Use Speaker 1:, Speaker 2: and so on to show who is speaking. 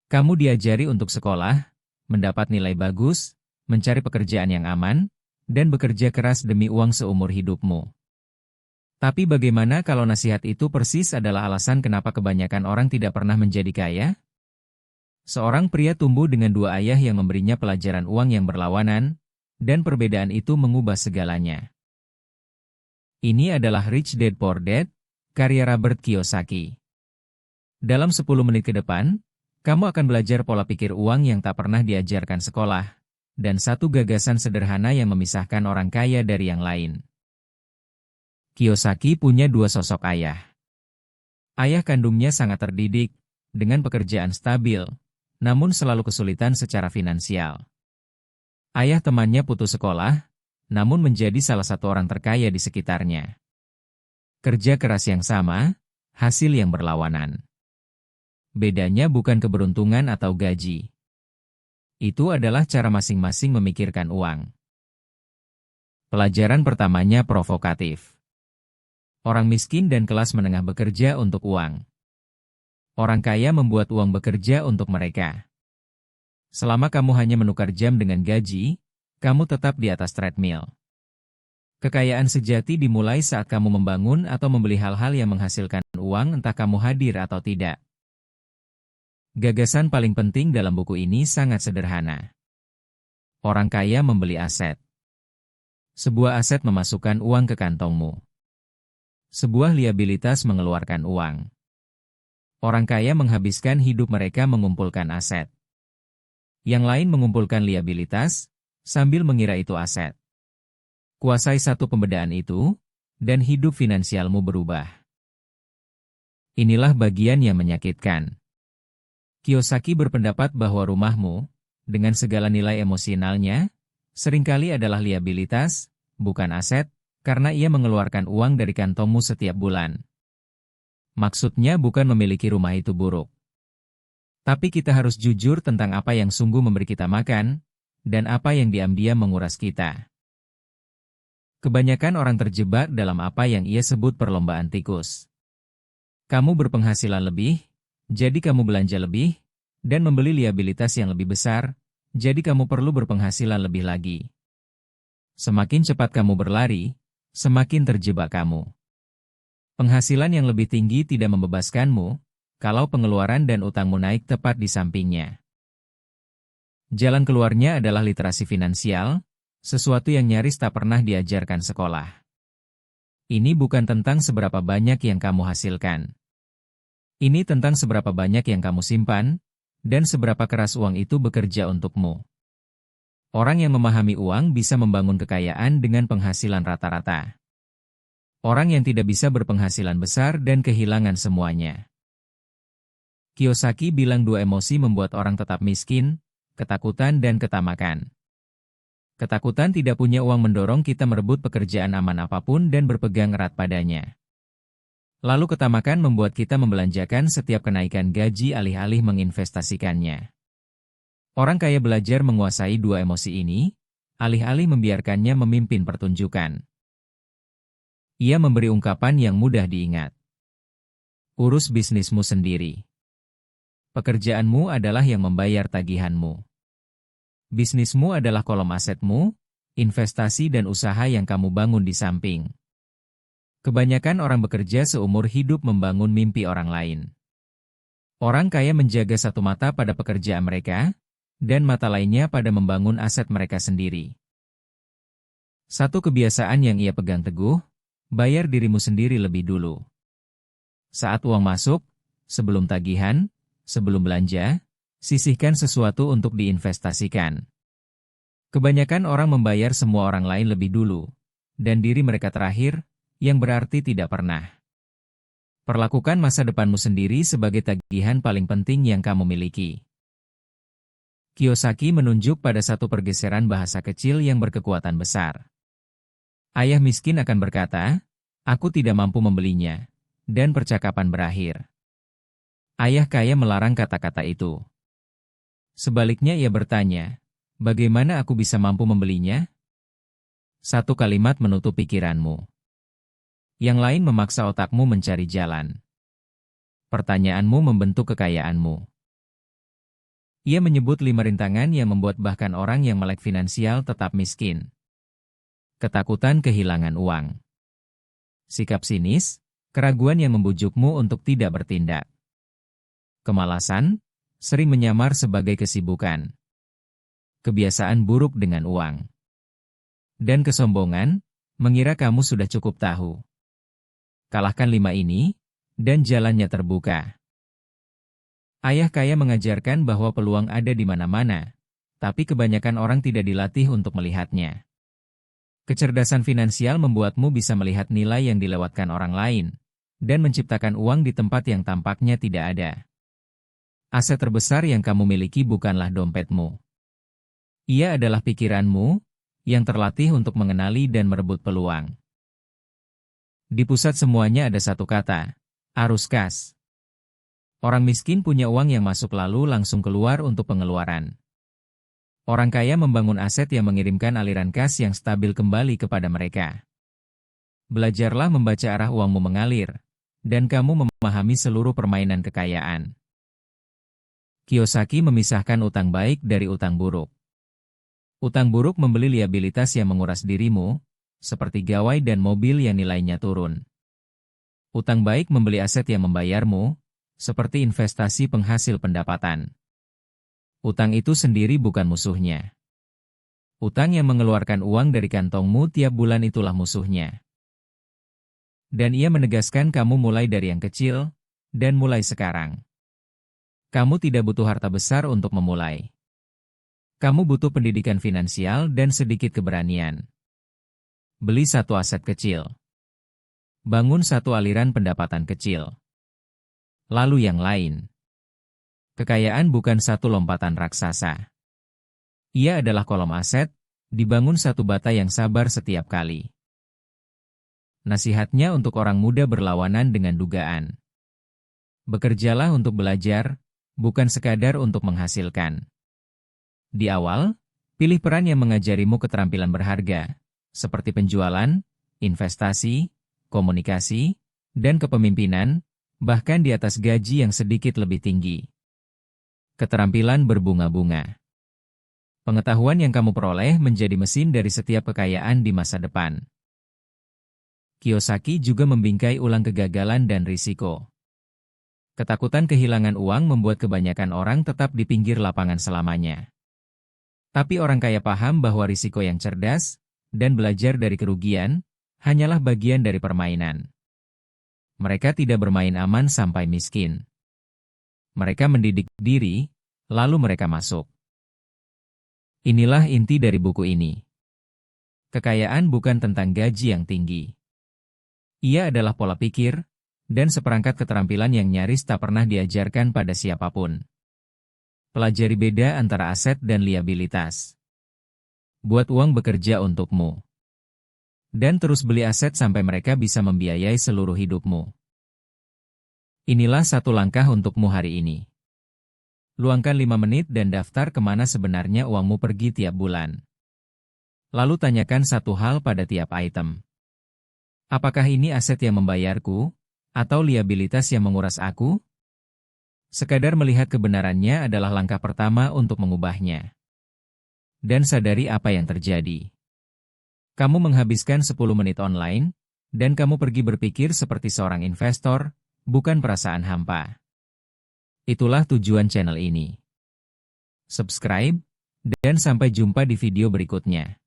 Speaker 1: Kamu diajari untuk sekolah, mendapat nilai bagus, mencari pekerjaan yang aman, dan bekerja keras demi uang seumur hidupmu. Tapi bagaimana kalau nasihat itu persis adalah alasan kenapa kebanyakan orang tidak pernah menjadi kaya? Seorang pria tumbuh dengan dua ayah yang memberinya pelajaran uang yang berlawanan, dan perbedaan itu mengubah segalanya. Ini adalah Rich Dad Poor Dad, karya Robert Kiyosaki. Dalam 10 menit ke depan, kamu akan belajar pola pikir uang yang tak pernah diajarkan sekolah, dan satu gagasan sederhana yang memisahkan orang kaya dari yang lain. Kiyosaki punya dua sosok ayah. Ayah kandungnya sangat terdidik, dengan pekerjaan stabil, namun selalu kesulitan secara finansial. Ayah temannya putus sekolah, namun menjadi salah satu orang terkaya di sekitarnya. Kerja keras yang sama, hasil yang berlawanan. Bedanya bukan keberuntungan atau gaji. Itu adalah cara masing-masing memikirkan uang. Pelajaran pertamanya provokatif. Orang miskin dan kelas menengah bekerja untuk uang. Orang kaya membuat uang bekerja untuk mereka. Selama kamu hanya menukar jam dengan gaji, kamu tetap di atas treadmill. Kekayaan sejati dimulai saat kamu membangun atau membeli hal-hal yang menghasilkan uang entah kamu hadir atau tidak. Gagasan paling penting dalam buku ini sangat sederhana. Orang kaya membeli aset. Sebuah aset memasukkan uang ke kantongmu. Sebuah liabilitas mengeluarkan uang. Orang kaya menghabiskan hidup mereka mengumpulkan aset. Yang lain mengumpulkan liabilitas, sambil mengira itu aset. Kuasai satu pembedaan itu, dan hidup finansialmu berubah. Inilah bagian yang menyakitkan. Kiyosaki berpendapat bahwa rumahmu, dengan segala nilai emosionalnya, seringkali adalah liabilitas, bukan aset, karena ia mengeluarkan uang dari kantongmu setiap bulan. Maksudnya bukan memiliki rumah itu buruk. Tapi kita harus jujur tentang apa yang sungguh memberi kita makan, dan apa yang diam-diam menguras kita. Kebanyakan orang terjebak dalam apa yang ia sebut perlombaan tikus. Kamu berpenghasilan lebih, jadi kamu belanja lebih, dan membeli liabilitas yang lebih besar, jadi kamu perlu berpenghasilan lebih lagi. Semakin cepat kamu berlari, semakin terjebak kamu. Penghasilan yang lebih tinggi tidak membebaskanmu, kalau pengeluaran dan utangmu naik tepat di sampingnya. Jalan keluarnya adalah literasi finansial, sesuatu yang nyaris tak pernah diajarkan sekolah. Ini bukan tentang seberapa banyak yang kamu hasilkan. Ini tentang seberapa banyak yang kamu simpan, dan seberapa keras uang itu bekerja untukmu. Orang yang memahami uang bisa membangun kekayaan dengan penghasilan rata-rata. Orang yang tidak bisa berpenghasilan besar dan kehilangan semuanya. Kiyosaki bilang dua emosi membuat orang tetap miskin, ketakutan dan ketamakan. Ketakutan tidak punya uang mendorong kita merebut pekerjaan aman apapun dan berpegang erat padanya. Lalu ketamakan membuat kita membelanjakan setiap kenaikan gaji alih-alih menginvestasikannya. Orang kaya belajar menguasai dua emosi ini, alih-alih membiarkannya memimpin pertunjukan. Ia memberi ungkapan yang mudah diingat. Urus bisnismu sendiri. Pekerjaanmu adalah yang membayar tagihanmu. Bisnismu adalah kolom asetmu, investasi dan usaha yang kamu bangun di samping. Kebanyakan orang bekerja seumur hidup membangun mimpi orang lain. Orang kaya menjaga satu mata pada pekerjaan mereka, dan mata lainnya pada membangun aset mereka sendiri. Satu kebiasaan yang ia pegang teguh, bayar dirimu sendiri lebih dulu. Saat uang masuk, sebelum tagihan, sebelum belanja, sisihkan sesuatu untuk diinvestasikan. Kebanyakan orang membayar semua orang lain lebih dulu, dan diri mereka terakhir, yang berarti tidak pernah. Perlakukan masa depanmu sendiri sebagai tagihan paling penting yang kamu miliki. Kiyosaki menunjuk pada satu pergeseran bahasa kecil yang berkekuatan besar. Ayah miskin akan berkata, "Aku tidak mampu membelinya," dan percakapan berakhir. Ayah kaya melarang kata-kata itu. Sebaliknya ia bertanya, "Bagaimana aku bisa mampu membelinya?" Satu kalimat menutup pikiranmu. Yang lain memaksa otakmu mencari jalan. Pertanyaanmu membentuk kekayaanmu. Ia menyebut 5 rintangan yang membuat bahkan orang yang melek finansial tetap miskin. Ketakutan kehilangan uang. Sikap sinis, keraguan yang membujukmu untuk tidak bertindak. Kemalasan, sering menyamar sebagai kesibukan. Kebiasaan buruk dengan uang. Dan kesombongan, mengira kamu sudah cukup tahu. Kalahkan 5 ini, dan jalannya terbuka. Ayah kaya mengajarkan bahwa peluang ada di mana-mana, tapi kebanyakan orang tidak dilatih untuk melihatnya. Kecerdasan finansial membuatmu bisa melihat nilai yang dilewatkan orang lain, dan menciptakan uang di tempat yang tampaknya tidak ada. Aset terbesar yang kamu miliki bukanlah dompetmu. Ia adalah pikiranmu, yang terlatih untuk mengenali dan merebut peluang. Di pusat semuanya ada satu kata, arus kas. Orang miskin punya uang yang masuk lalu langsung keluar untuk pengeluaran. Orang kaya membangun aset yang mengirimkan aliran kas yang stabil kembali kepada mereka. Belajarlah membaca arah uangmu mengalir, dan kamu memahami seluruh permainan kekayaan. Kiyosaki memisahkan utang baik dari utang buruk. Utang buruk membeli liabilitas yang menguras dirimu, seperti gawai dan mobil yang nilainya turun. Utang baik membeli aset yang membayarmu, seperti investasi penghasil pendapatan. Utang itu sendiri bukan musuhnya. Utang yang mengeluarkan uang dari kantongmu tiap bulan itulah musuhnya. Dan ia menegaskan kamu mulai dari yang kecil, dan mulai sekarang. Kamu tidak butuh harta besar untuk memulai. Kamu butuh pendidikan finansial dan sedikit keberanian. Beli satu aset kecil. Bangun satu aliran pendapatan kecil. Lalu yang lain. Kekayaan bukan satu lompatan raksasa. Ia adalah kolom aset, dibangun satu bata yang sabar setiap kali. Nasihatnya untuk orang muda berlawanan dengan dugaan. Bekerjalah untuk belajar, bukan sekadar untuk menghasilkan. Di awal, pilih peran yang mengajarimu keterampilan berharga, seperti penjualan, investasi, komunikasi, dan kepemimpinan, bahkan di atas gaji yang sedikit lebih tinggi. Keterampilan berbunga-bunga. Pengetahuan yang kamu peroleh menjadi mesin dari setiap kekayaan di masa depan. Kiyosaki juga membingkai ulang kegagalan dan risiko. Ketakutan kehilangan uang membuat kebanyakan orang tetap di pinggir lapangan selamanya. Tapi orang kaya paham bahwa risiko yang cerdas, dan belajar dari kerugian, hanyalah bagian dari permainan. Mereka tidak bermain aman sampai miskin. Mereka mendidik diri, lalu mereka masuk. Inilah inti dari buku ini. Kekayaan bukan tentang gaji yang tinggi. Ia adalah pola pikir, dan seperangkat keterampilan yang nyaris tak pernah diajarkan pada siapapun. Pelajari beda antara aset dan liabilitas. Buat uang bekerja untukmu. Dan terus beli aset sampai mereka bisa membiayai seluruh hidupmu. Inilah satu langkah untukmu hari ini. Luangkan 5 menit dan daftar kemana sebenarnya uangmu pergi tiap bulan. Lalu tanyakan satu hal pada tiap item. Apakah ini aset yang membayarku, atau liabilitas yang menguras aku? Sekadar melihat kebenarannya adalah langkah pertama untuk mengubahnya. Dan sadari apa yang terjadi. Kamu menghabiskan 10 menit online, dan kamu pergi berpikir seperti seorang investor, bukan perasaan hampa. Itulah tujuan channel ini. Subscribe, dan sampai jumpa di video berikutnya.